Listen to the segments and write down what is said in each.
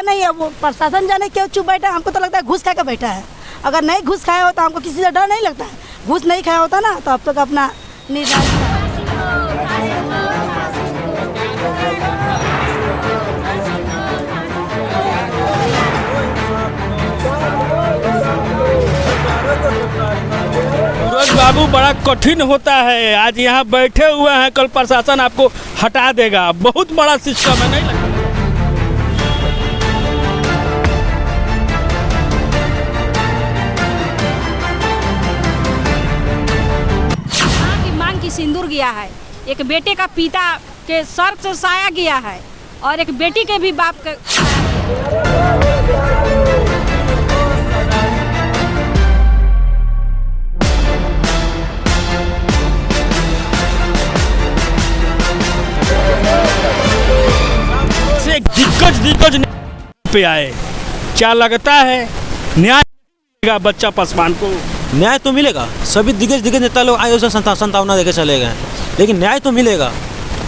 नहीं है, वो प्रशासन जाने क्यों चुप बैठा है। हमको तो लगता है घूस खा के बैठा है। अगर नहीं घूस खाया होता हमको किसी से डर नहीं लगता है। घूस नहीं खाया होता ना तो अब तक अपना निर्धारित। सूरज बाबू, बड़ा कठिन होता है। आज यहाँ बैठे हुए हैं, कल प्रशासन आपको हटा देगा। बहुत बड़ा सिस्टम है, नहीं लगता? मांग की सिंदूर गया है, एक बेटे का पिता के सर से साया गया है और एक बेटी के भी बाप के। दिग्गज पे आए, क्या लगता है न्याय मिलेगा बच्चा पासवान को? न्याय तो मिलेगा। सभी दिग्गज नेता लोग आए उसे संतावना देकर चले गए, लेकिन न्याय तो मिलेगा।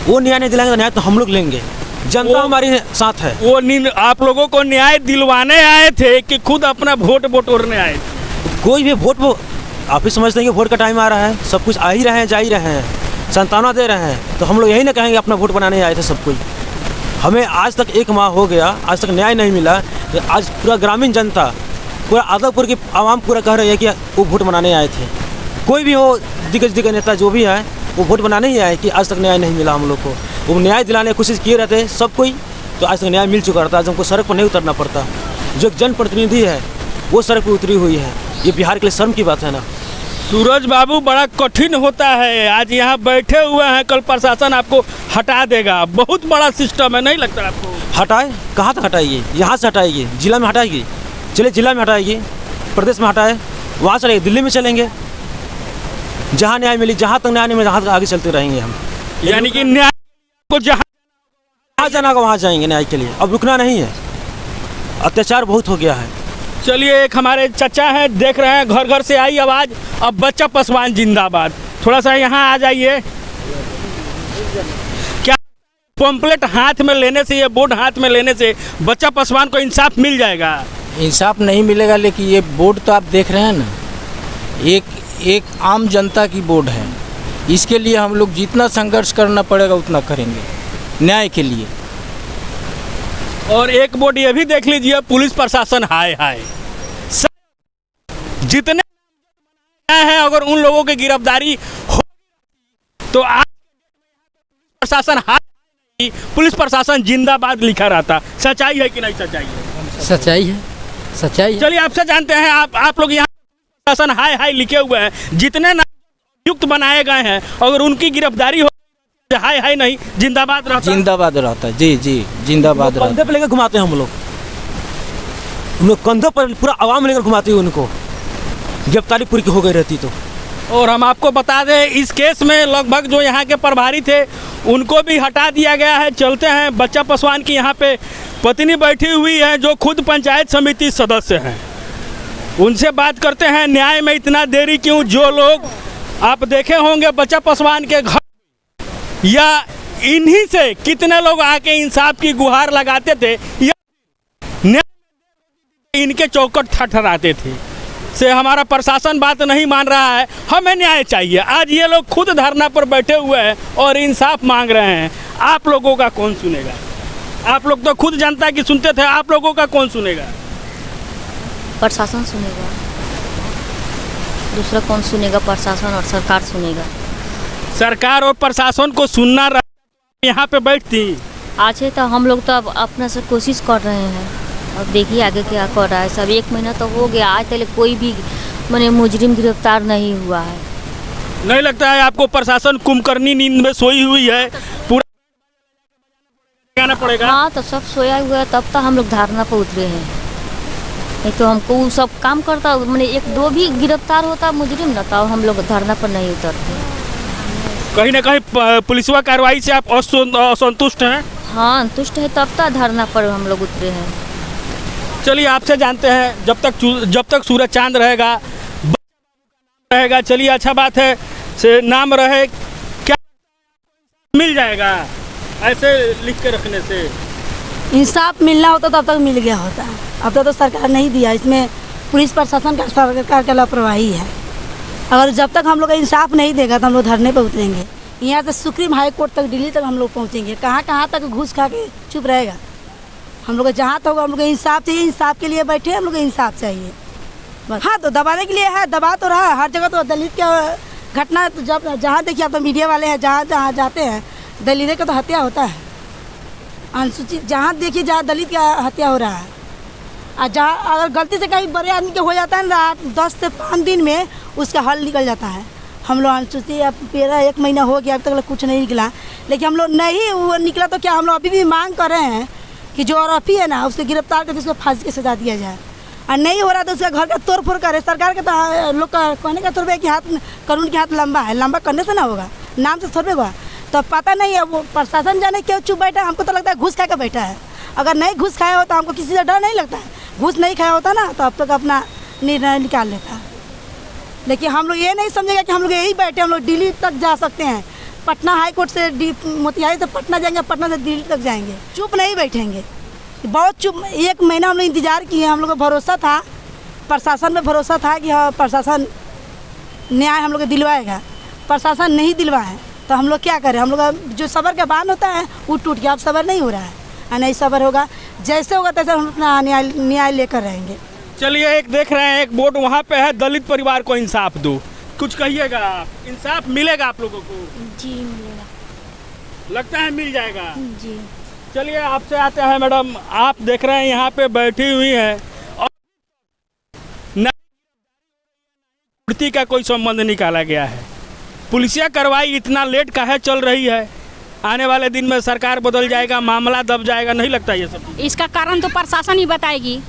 वो न्याय नहीं दिलाएंगे तो न्याय तो हम लोग लेंगे। जनता हमारे साथ है। वो आप लोगों को न्याय दिलवाने आए थे कि खुद अपना वोट बटोरने आए थे? कोई भी वोट आप ही समझते हैं कि वोट का टाइम आ रहा है, सब कुछ आ ही रहे हैं, जा ही रहे हैं, संतावना दे रहे हैं, तो हम लोग यही ना कहेंगे अपना वोट बनाने आए थे सब कोई। हमें आज तक 1 माह हो गया, आज तक न्याय नहीं मिला। तो आज पूरा ग्रामीण जनता, पूरा आदमपुर की आवाम पूरा कह रही है कि वो वोट बनाने आए थे। कोई भी हो, दिग्गज नेता जो भी है, वो वोट बनाने ही आए कि आज तक न्याय नहीं मिला हम लोग को। वो न्याय दिलाने की कोशिश किए रहते सब कोई, तो आज तक न्याय मिल चुका रहता। आज हमको सड़क पर नहीं उतरना पड़ता। जो एक जनप्रतिनिधि है वो सड़क पर उतरी हुई है। ये बिहार के लिए शर्म की बात है ना। सूरज बाबू, बड़ा कठिन होता है। आज यहाँ बैठे हुए हैं, कल प्रशासन आपको हटा देगा। बहुत बड़ा सिस्टम है, नहीं लगता आपको? हटाए? कहाँ तक हटाएगी? यहाँ से हटाएगी, जिला में हटाएगी, चलिए जिला में हटाएगी, प्रदेश में हटाए, वहाँ चलेंगे, दिल्ली में चलेंगे, जहाँ न्याय मिली, जहाँ तक न्याय नहीं मिला, जहाँ तक आगे चलते रहेंगे हम। यानी कि न्याय को जहाँ जाना होगा वहाँ जाएंगे न्याय के लिए। अब रुकना नहीं है, अत्याचार बहुत हो गया है। चलिए, एक हमारे चचा हैं, देख रहे हैं, घर घर से आई आवाज़, अब बच्चा पासवान जिंदाबाद। थोड़ा सा यहाँ आ जाइए। क्या पम्पलेट हाथ में लेने से, ये बोर्ड हाथ में लेने से बच्चा पासवान को इंसाफ मिल जाएगा? इंसाफ नहीं मिलेगा, लेकिन ये बोर्ड तो आप देख रहे हैं ना, एक आम जनता की बोर्ड है। इसके लिए हम लोग जितना संघर्ष करना पड़ेगा उतना करेंगे न्याय के लिए। और एक बोर्ड ये भी देख लीजिए, पुलिस प्रशासन हाय हाय, जितने हैं, अगर उन लोगों की गिरफ्तारी हो तो आज प्रशासन हाय, पुलिस प्रशासन जिंदाबाद लिखा रहता। सच्चाई है कि नहीं सच्चाई है? सच्चाई है, सच्चाई है। चलिए, आपसे जानते हैं, आप लोग यहाँ प्रशासन हाय हाय लिखे हुए हैं, जितने युक्त बनाए गए हैं, अगर उनकी गिरफ्तारी हो हाय हाय नहीं, जिंदाबाद रहता? जिंदाबाद रहता है। जी जी, जिंदाबाद रहता है। कंधे पे लेकर घुमाते हैं हम लोग कंधों पर पूरा आवाम लेकर घुमाती है उनको, गिरफ्तारी पूरी हो गई रहती तो। और हम आपको बता दें, इस केस में लगभग जो यहाँ के प्रभारी थे उनको भी हटा दिया गया है। चलते हैं, बच्चा पासवान की यहाँ पे पत्नी बैठी हुई है, जो खुद पंचायत समिति सदस्य हैं, उनसे बात करते हैं। न्याय में इतना देरी क्यों? जो लोग आप देखे होंगे बच्चा पासवान के घर, या इन्हीं से कितने लोग आके इंसाफ की गुहार लगाते थे, या न्याय इनके चौकट ठहराते थे। से हमारा प्रशासन बात नहीं मान रहा है, हमें न्याय चाहिए। आज ये लोग खुद धरना पर बैठे हुए हैं और इंसाफ मांग रहे हैं। आप लोगों का कौन सुनेगा? आप लोग तो खुद जनता की सुनते थे, आप लोगों का कौन सुनेगा? प्रशासन सुनेगा, दूसरा कौन सुनेगा? प्रशासन और सरकार सुनेगा। सरकार और प्रशासन को सुनना यहाँ पे बैठती। आज है तो हम लोग तो अब अपने से कोशिश कर रहे हैं, और देखिए आगे क्या कर रहा है। सब 1 महीना तो हो गया, आज तक कोई भी माने मुजरिम गिरफ्तार नहीं हुआ है। नहीं लगता है आपको प्रशासन कुंभकर्णी नींद में सोई हुई है? पूरा आना पड़ेगा। हाँ, तो सब सोया हुआ है, तब तो हम लोग धरना पर उतरे हैं। नहीं तो हमको वो सब काम करता, मैंने 1-2 भी गिरफ्तार होता मुजरिम ना, तो हम लोग धरना पर नहीं उतरते। कहीं ना कहीं पुलिसवा कार्रवाई से आप असंतुष्ट हैं? हाँ, संतुष्ट है, तब तो धरना पर हम लोग उतरे हैं। चलिए, आपसे जानते हैं, जब तक सूरज चांद रहेगा, चलिए अच्छा बात है, से नाम रहे, क्या मिल जाएगा ऐसे लिख के रखने से? इंसाफ मिलना होता तो अब तक मिल गया होता। अब तक तो सरकार नहीं दिया, इसमें पुलिस प्रशासन का सरकार का लापरवाही है। अगर जब तक हम लोग का इंसाफ नहीं देगा तो हम लोग धरने पर उतरेंगे। यहाँ से सुप्रीम हाई कोर्ट तक, दिल्ली तक हम लोग पहुँचेंगे। कहाँ तक घूस खा के चुप रहेगा। हम लोग को जहाँ तक होगा हम लोग को इंसाफ चाहिए। इंसाफ के लिए बैठे हम लोग को इंसाफ चाहिए बस। हाँ, तो दबाने के लिए है, दबा तो रहा है हर जगह। तो दलित का घटना तो जब जहाँ देखिए आप तो मीडिया वाले हैं, जहाँ जहाँ जाते हैं दलित का तो हत्या होता है। अनुसूचित जहाँ देखिए जहाँ दलित का हत्या हो रहा है। और जहाँ अगर गलती से कहीं बड़े आदमी के हो जाता है ना, 10 से 5 दिन में उसका हल निकल जाता है। हम लोग अनुसूचित अब मेरा 1 महीना हो गया, अब तक कुछ नहीं निकला। लेकिन हम लोग नहीं वो निकला तो क्या हम लोग अभी भी मांग कर रहे हैं कि जो आरोपी है ना उसको गिरफ्तार करके उसको फांसी की सजा दिया जाए। और नहीं हो रहा तो उसका घर का तोड़ फोड़ करे। सरकार के तो लोग का कहने का थोड़ा कि हाथ कानून के हाथ लंबा है, लंबा करने से ना होगा, नाम से थोड़े होगा। तो पता नहीं है वो प्रशासन जाने क्यों चुप बैठा है। हमको तो लगता है घूस खा कर बैठा है। अगर नहीं घूस खाया होता हमको किसी से डर नहीं लगता है। घूस नहीं खाया होता ना तो अब तक अपना निर्णय निकाल लेता। लेकिन हम लोग ये नहीं समझेगा कि हम लोग यही बैठे, हम लोग दिल्ली तक जा सकते हैं। पटना हाई कोर्ट से मोतिहारी से पटना जाएंगे, पटना से दिल्ली तक जाएंगे। चुप नहीं बैठेंगे, बहुत चुप। 1 महीना हम लोग इंतज़ार किए। हम लोग को भरोसा था, प्रशासन में भरोसा था कि हाँ प्रशासन न्याय हम लोग को दिलवाएगा। प्रशासन नहीं दिलवाए तो हम लोग क्या करें। हम लोग का जो सबर का बांध होता है वो टूट गया। अब सबर नहीं हो रहा है और नहीं सबर होगा। जैसे होगा तैसे हम अपना न्याय लेकर रहेंगे। चलिए, एक देख रहे हैं एक बोर्ड वहाँ पे है, दलित परिवार को इंसाफ दो। कुछ कहिएगा आप, इंसाफ मिलेगा आप लोगों को? जी मिलेगा, लगता है मिल जाएगा जी। चलिए आपसे आते हैं मैडम, आप देख रहे हैं यहाँ पे बैठी हुई हैं और पूर्ति का कोई संबंध निकाला गया है। पुलिसिया कार्रवाई इतना लेट काहे चल रही है? आने वाले दिन में सरकार बदल जाएगा, मामला दब जाएगा, नहीं लगता ये सब? इसका कारण तो प्रशासन ही बताएगी।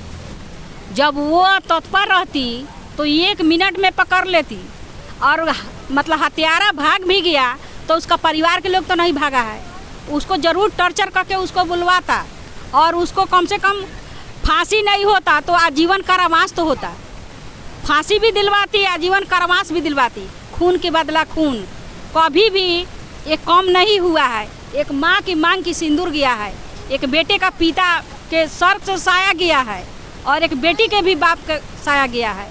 जब वो तत्पर रहती तो 1 मिनट में पकड़ लेती। और मतलब हत्यारा भाग भी गया तो उसका परिवार के लोग तो नहीं भागा है, उसको ज़रूर टॉर्चर करके उसको बुलवाता और उसको कम से कम फांसी नहीं होता तो आजीवन कारावास तो होता। फांसी भी दिलवाती, आजीवन कारावास भी दिलवाती। खून के बदला खून कभी भी ये कम नहीं हुआ है। एक माँ की मांग की सिंदूर गया है, एक बेटे का पिता के सर से साया गया है और एक बेटी के भी बाप का साया गया है।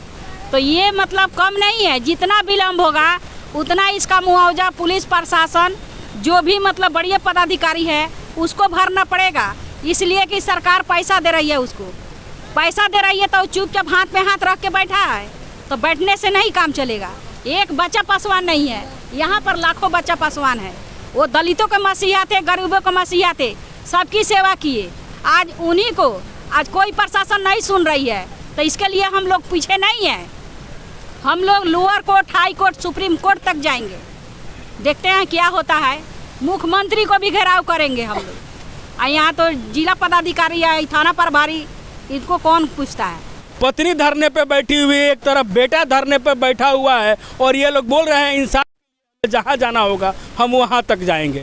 तो ये मतलब कम नहीं है। जितना विलम्ब होगा उतना इसका मुआवजा पुलिस प्रशासन जो भी मतलब बड़े पदाधिकारी है उसको भरना पड़ेगा। इसलिए कि सरकार पैसा दे रही है, उसको पैसा दे रही है तो चुपचाप हाथ पे हाथ रख के बैठा है। तो बैठने से नहीं काम चलेगा। एक बच्चा पासवान नहीं है, यहाँ पर लाखों बच्चा पासवान है। वो दलितों के मसीहा थे, गरीबों के मसीहा थे, सबकी सेवा किए। आज उन्हीं को आज कोई प्रशासन नहीं सुन रही है। तो इसके लिए हम लोग पीछे नहीं हैं। हम लोग lower court, high court, supreme court तक जाएंगे। देखते हैं क्या होता है। मुख्यमंत्री को भी घेराव करेंगे हम लोग। यहाँ तो जिला पदाधिकारी या थाना प्रभारी, इनको कौन पूछता है। पत्नी धरने पे बैठी हुई है, एक तरफ बेटा धरने पे बैठा हुआ है और ये लोग बोल रहे हैं इंसान जहाँ जाना होगा हम वहाँ तक जाएंगे।